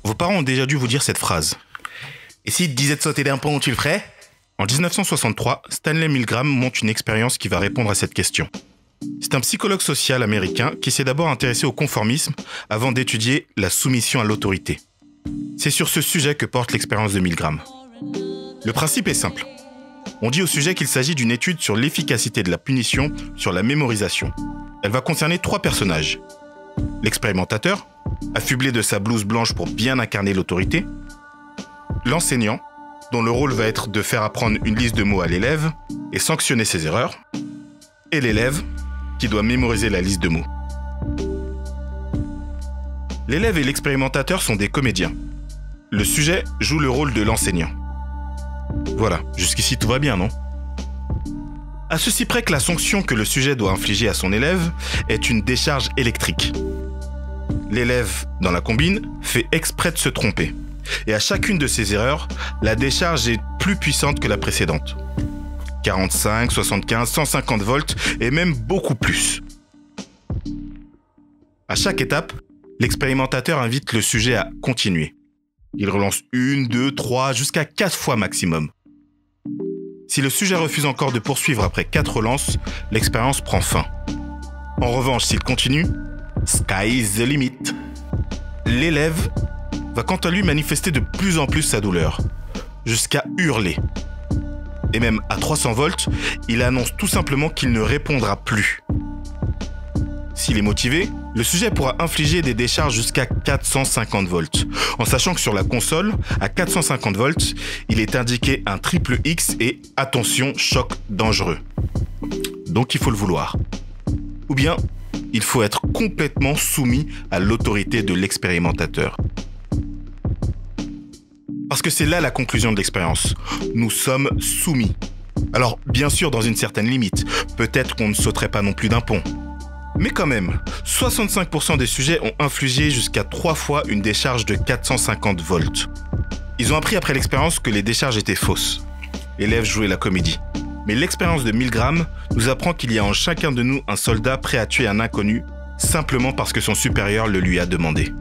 Vos parents ont déjà dû vous dire cette phrase. Et s'ils te disaient de sauter d'un pont, tu le ferais ? En 1963, Stanley Milgram monte une expérience qui va répondre à cette question. C'est un psychologue social américain qui s'est d'abord intéressé au conformisme avant d'étudier la soumission à l'autorité. C'est sur ce sujet que porte l'expérience de Milgram. Le principe est simple. On dit au sujet qu'il s'agit d'une étude sur l'efficacité de la punition sur la mémorisation. Elle va concerner 3 personnages. L'expérimentateur, affublé de sa blouse blanche pour bien incarner l'autorité. L'enseignant, dont le rôle va être de faire apprendre une liste de mots à l'élève et sanctionner ses erreurs. Et l'élève, qui doit mémoriser la liste de mots. L'élève et l'expérimentateur sont des comédiens. Le sujet joue le rôle de l'enseignant. Voilà, jusqu'ici tout va bien, non ? À ceci près que la sanction que le sujet doit infliger à son élève est une décharge électrique. L'élève, dans la combine, fait exprès de se tromper. Et à chacune de ses erreurs, la décharge est plus puissante que la précédente. 45, 75, 150 volts et même beaucoup plus. À chaque étape, l'expérimentateur invite le sujet à continuer. Il relance 1, 2, 3, jusqu'à 4 fois maximum. Si le sujet refuse encore de poursuivre après 4 relances, l'expérience prend fin. En revanche, s'il continue, sky is the limit. L'élève va quant à lui manifester de plus en plus sa douleur, jusqu'à hurler. Et même à 300 volts, il annonce tout simplement qu'il ne répondra plus. S'il est motivé, le sujet pourra infliger des décharges jusqu'à 450 volts, en sachant que sur la console, à 450 volts, il est indiqué un triple X et attention, choc dangereux. Donc il faut le vouloir. Ou bien, il faut être complètement soumis à l'autorité de l'expérimentateur. Parce que c'est là la conclusion de l'expérience. Nous sommes soumis. Alors, bien sûr, dans une certaine limite. Peut-être qu'on ne sauterait pas non plus d'un pont. Mais quand même, 65% des sujets ont infligé jusqu'à 3 fois une décharge de 450 volts. Ils ont appris après l'expérience que les décharges étaient fausses. L'élève jouait la comédie. Mais l'expérience de Milgram nous apprend qu'il y a en chacun de nous un soldat prêt à tuer un inconnu, simplement parce que son supérieur le lui a demandé.